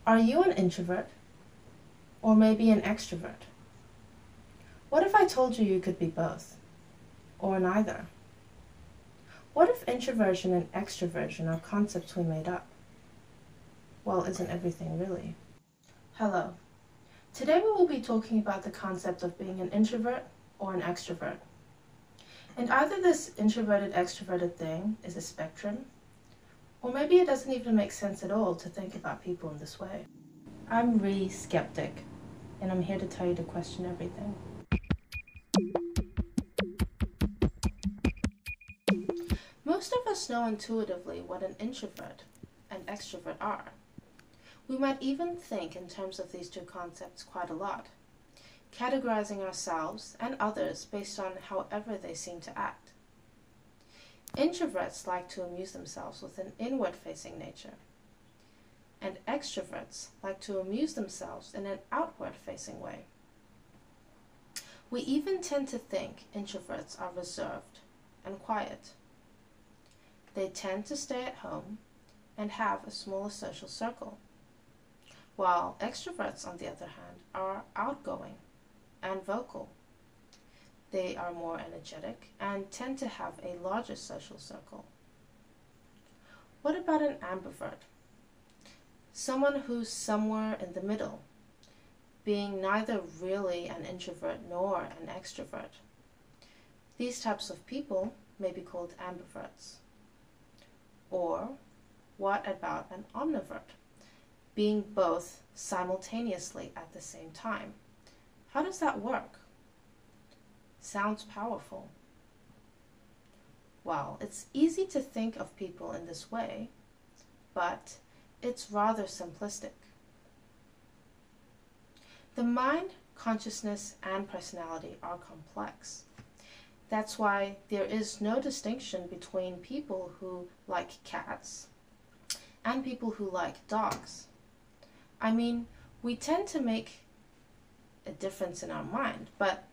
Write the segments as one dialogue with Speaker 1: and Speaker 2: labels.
Speaker 1: Are you an introvert? Or maybe an extrovert? What if I told you you could be both? Or neither? What if introversion and extroversion are concepts we made up? Well, isn't everything really? Hello. Today we will be talking about the concept of being an introvert or an extrovert. And either this introverted-extroverted thing is a spectrum, or maybe it doesn't even make sense at all to think about people in this way. I'm really skeptic, and I'm here to tell you to question everything. Most of us know intuitively what an introvert and extrovert are. We might even think in terms of these two concepts quite a lot, categorizing ourselves and others based on however they seem to act. Introverts like to amuse themselves with an inward-facing nature, and extroverts like to amuse themselves in an outward-facing way. We even tend to think introverts are reserved and quiet. They tend to stay at home and have a smaller social circle, while extroverts, on the other hand, are outgoing and vocal. They are more energetic and tend to have a larger social circle. What about an ambivert? Someone who's somewhere in the middle, being neither really an introvert nor an extrovert. These types of people may be called ambiverts. Or what about an omnivert, being both simultaneously at the same time? How does that work? Sounds powerful. Well, it's easy to think of people in this way, but it's rather simplistic. The mind, consciousness, and personality are complex. That's why there is no distinction between people who like cats and people who like dogs. I mean, we tend to make a difference in our mind, but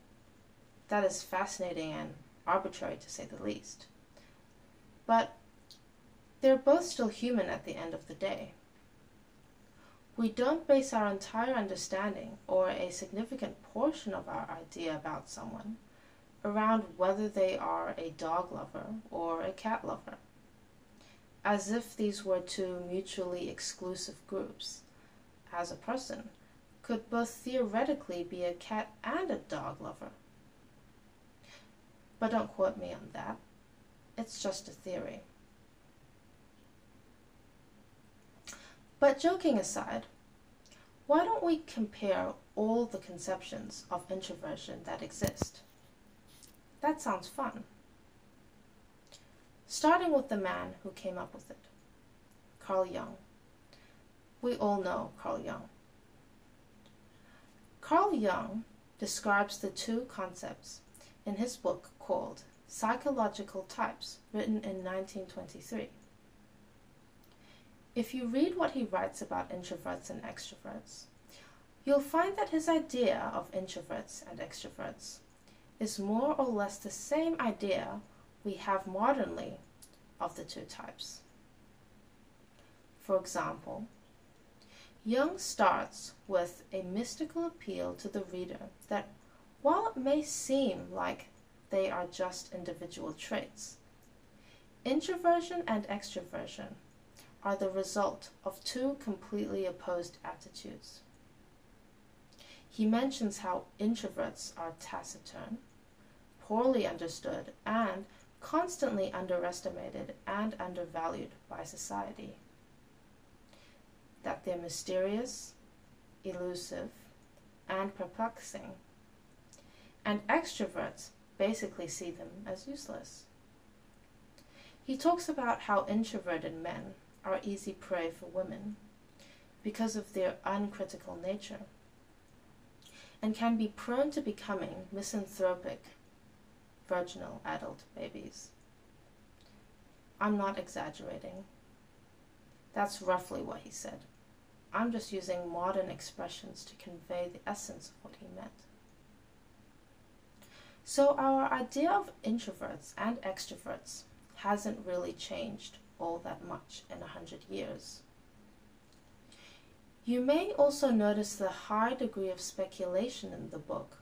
Speaker 1: that is fascinating and arbitrary to say the least. But they're both still human at the end of the day. We don't base our entire understanding or a significant portion of our idea about someone around whether they are a dog lover or a cat lover, as if these were two mutually exclusive groups, as a person could both theoretically be a cat and a dog lover. But don't quote me on that. It's just a theory. But joking aside, why don't we compare all the conceptions of introversion that exist? That sounds fun. Starting with the man who came up with it, Carl Jung. We all know Carl Jung. Carl Jung describes the two concepts in his book called Sociological Types, written in 1923. If you read what he writes about introverts and extroverts, you'll find that his idea of introverts and extroverts is more or less the same idea we have modernly of the two types. For example, Jung starts with a mystical appeal to the reader that while it may seem like they are just individual traits, introversion and extroversion are the result of two completely opposed attitudes. He mentions how introverts are taciturn, poorly understood, and constantly underestimated and undervalued by society. That they're mysterious, elusive, and perplexing. And extroverts basically see them as useless. He talks about how introverted men are easy prey for women because of their uncritical nature, and can be prone to becoming misanthropic, virginal adult babies. I'm not exaggerating. That's roughly what he said. I'm just using modern expressions to convey the essence of what he meant. So our idea of introverts and extroverts hasn't really changed all that much in 100 years. You may also notice the high degree of speculation in the book,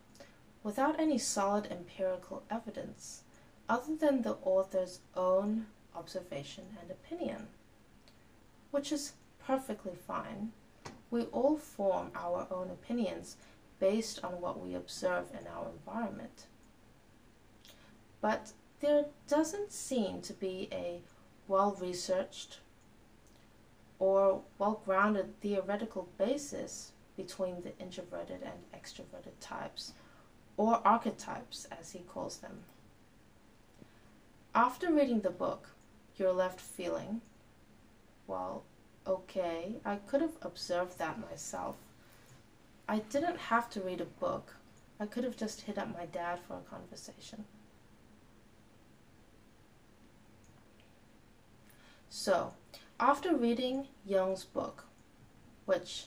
Speaker 1: without any solid empirical evidence, other than the author's own observation and opinion, which is perfectly fine. We all form our own opinions based on what we observe in our environment. But there doesn't seem to be a well-researched or well-grounded theoretical basis between the introverted and extroverted types, or archetypes as he calls them. After reading the book, you're left feeling, well, okay, I could have observed that myself. I didn't have to read a book. I could have just hit up my dad for a conversation. So, after reading Jung's book, which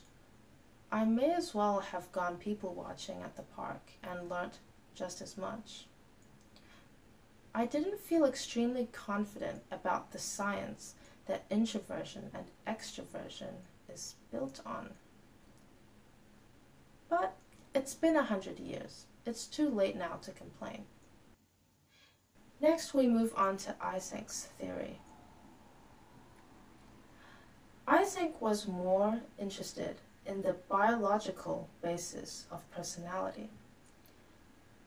Speaker 1: I may as well have gone people watching at the park and learnt just as much, I didn't feel extremely confident about the science that introversion and extroversion is built on. But it's been 100 years. It's too late now to complain. Next, we move on to Eysenck's theory. Eysenck was more interested in the biological basis of personality.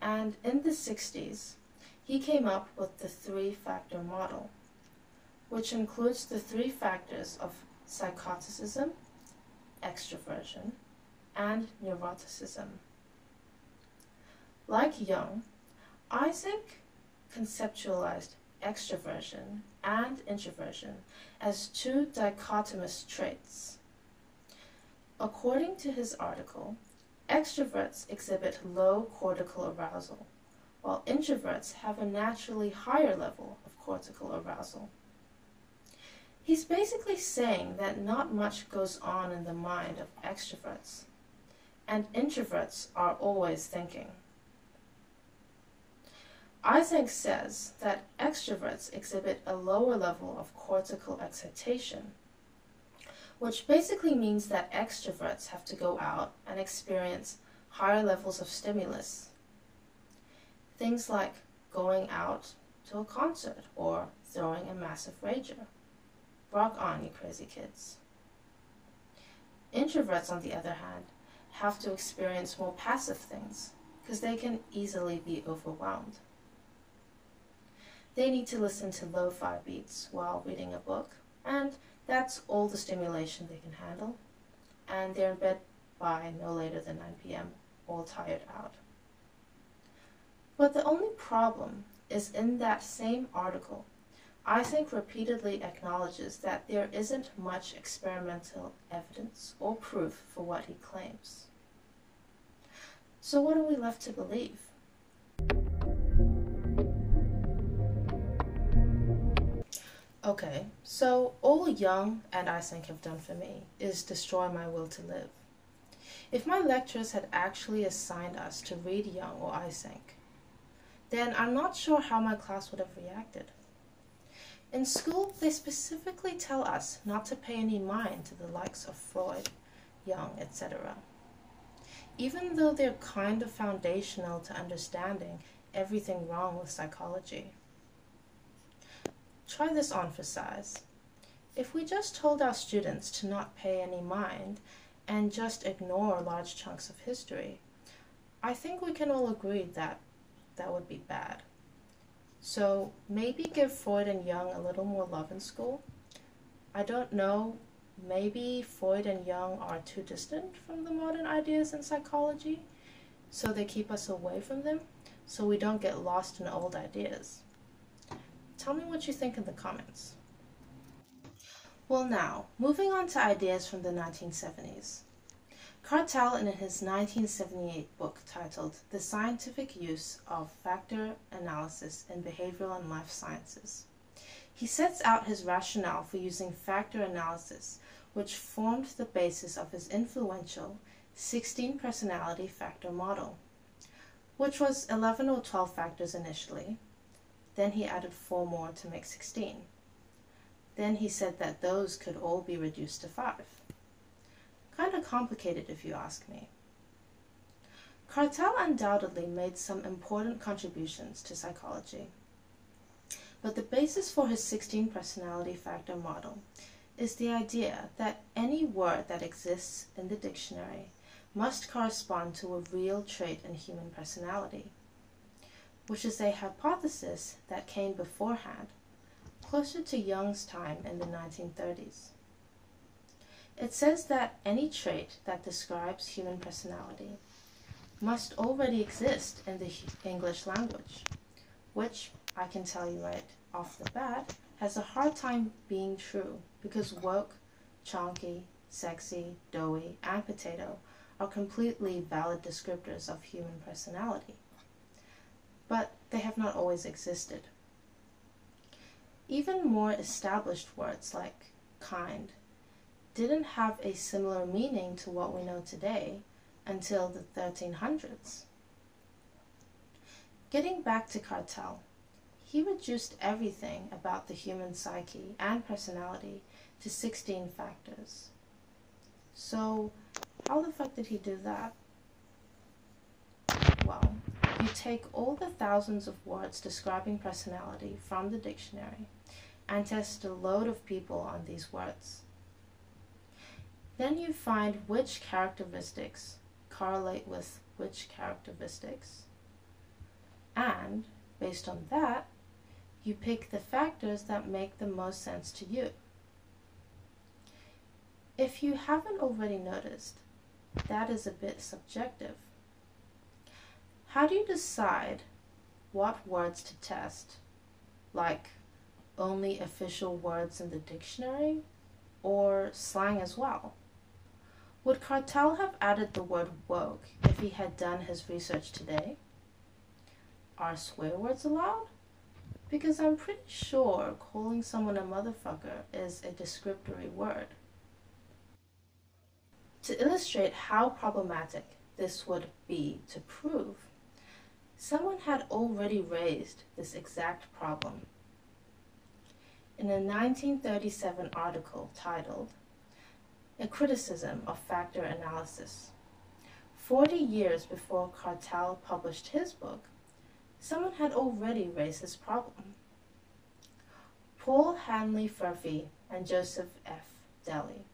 Speaker 1: And in the 60s, he came up with the three-factor model, which includes the three factors of psychoticism, extroversion, and neuroticism. Like Jung, Eysenck conceptualized extroversion and introversion as two dichotomous traits. According to his article, extroverts exhibit low cortical arousal, while introverts have a naturally higher level of cortical arousal. He's basically saying that not much goes on in the mind of extroverts, and introverts are always thinking. Eysenck says that extroverts exhibit a lower level of cortical excitation, which basically means that extroverts have to go out and experience higher levels of stimulus. Things like going out to a concert or throwing a massive rager. Rock on, you crazy kids. Introverts, on the other hand, have to experience more passive things because they can easily be overwhelmed. They need to listen to lo-fi beats while reading a book, and that's all the stimulation they can handle, and they're in bed by no later than 9 p.m., all tired out. But the only problem is in that same article, Eysenck repeatedly acknowledges that there isn't much experimental evidence or proof for what he claims. So what are we left to believe? Okay, so all Jung and Eysenck have done for me is destroy my will to live. If my lecturers had actually assigned us to read Jung or Eysenck, then I'm not sure how my class would have reacted. In school, they specifically tell us not to pay any mind to the likes of Freud, Jung, etc., even though they're kind of foundational to understanding everything wrong with psychology. Try this on for size. If we just told our students to not pay any mind and just ignore large chunks of history, I think we can all agree that that would be bad. So maybe give Freud and Jung a little more love in school. I don't know, maybe Freud and Jung are too distant from the modern ideas in psychology, so they keep us away from them, so we don't get lost in old ideas. Tell me what you think in the comments. Well now, moving on to ideas from the 1970s. Cattell, in his 1978 book titled The Scientific Use of Factor Analysis in Behavioral and Life Sciences, he sets out his rationale for using factor analysis, which formed the basis of his influential 16-personality factor model, which was 11 or 12 factors initially. Then he added 4 more to make 16. Then he said that those could all be reduced to 5. Kind of complicated if you ask me. Cattell undoubtedly made some important contributions to psychology, but the basis for his 16 personality factor model is the idea that any word that exists in the dictionary must correspond to a real trait in human personality, which is a hypothesis that came beforehand, closer to Jung's time in the 1930s. It says that any trait that describes human personality must already exist in the English language, which, I can tell you right off the bat, has a hard time being true because woke, chonky, sexy, doughy, and potato are completely valid descriptors of human personality. But they have not always existed. Even more established words like kind didn't have a similar meaning to what we know today until the 1300s. Getting back to Cattell, he reduced everything about the human psyche and personality to 16 factors. So, how the fuck did he do that? Well, you take all the thousands of words describing personality from the dictionary and test a load of people on these words. Then you find which characteristics correlate with which characteristics, and based on that, you pick the factors that make the most sense to you. If you haven't already noticed, that is a bit subjective. How do you decide what words to test, like only official words in the dictionary, or slang as well? Would Cattell have added the word woke if he had done his research today? Are swear words allowed? Because I'm pretty sure calling someone a motherfucker is a descriptory word. To illustrate how problematic this would be to prove, someone had already raised this exact problem. In a 1937 article titled A Criticism of Factor Analysis, 40 years before Cattell published his book, someone had already raised this problem. Paul Hanley Furfey and Joseph F. Daly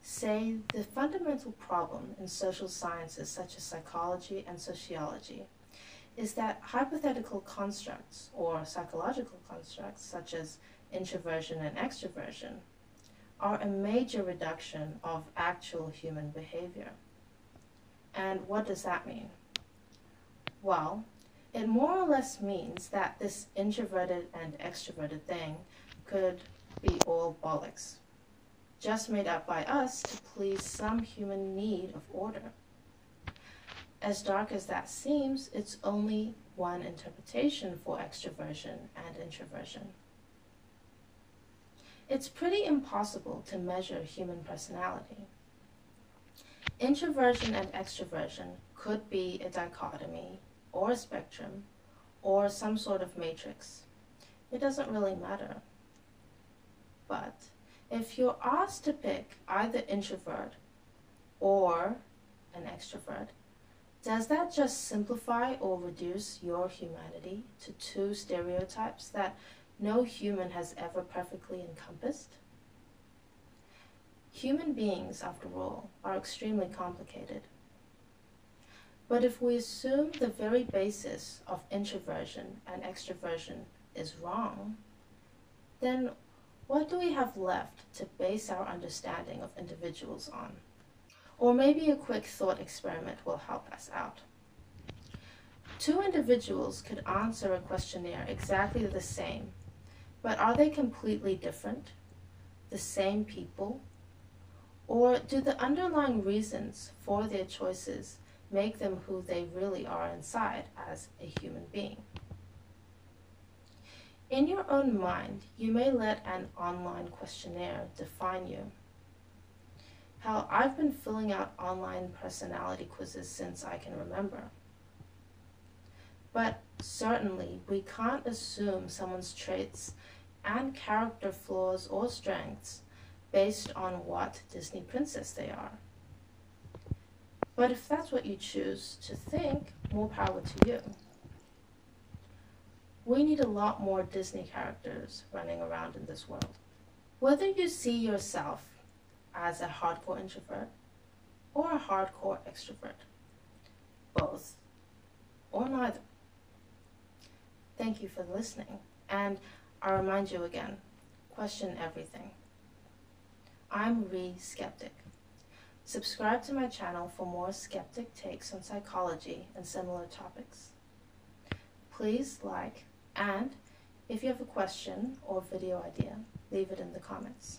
Speaker 1: say the fundamental problem in social sciences such as psychology and sociology is that hypothetical constructs or psychological constructs such as introversion and extroversion are a major reduction of actual human behavior. And what does that mean? Well, it more or less means that this introverted and extroverted thing could be all bollocks, just made up by us to please some human need of order. As dark as that seems, it's only one interpretation for extroversion and introversion. It's pretty impossible to measure human personality. Introversion and extroversion could be a dichotomy, or a spectrum, or some sort of matrix. It doesn't really matter. But if you're asked to pick either introvert or an extrovert, does that just simplify or reduce your humanity to two stereotypes that no human has ever perfectly encompassed? Human beings, after all, are extremely complicated. But if we assume the very basis of introversion and extroversion is wrong, then what do we have left to base our understanding of individuals on? Or maybe a quick thought experiment will help us out. Two individuals could answer a questionnaire exactly the same, but are they completely different? The same people? Or do the underlying reasons for their choices make them who they really are inside as a human being? In your own mind, you may let an online questionnaire define you. Hell, I've been filling out online personality quizzes since I can remember. But certainly, we can't assume someone's traits and character flaws or strengths based on what Disney princess they are. But if that's what you choose to think, more power to you. We need a lot more Disney characters running around in this world. Whether you see yourself as a hardcore introvert or a hardcore extrovert, both or neither. Thank you for listening, and I remind you again, question everything. I'm Skeptic. Subscribe to my channel for more skeptic takes on psychology and similar topics. Please like, and if you have a question or video idea, leave it in the comments.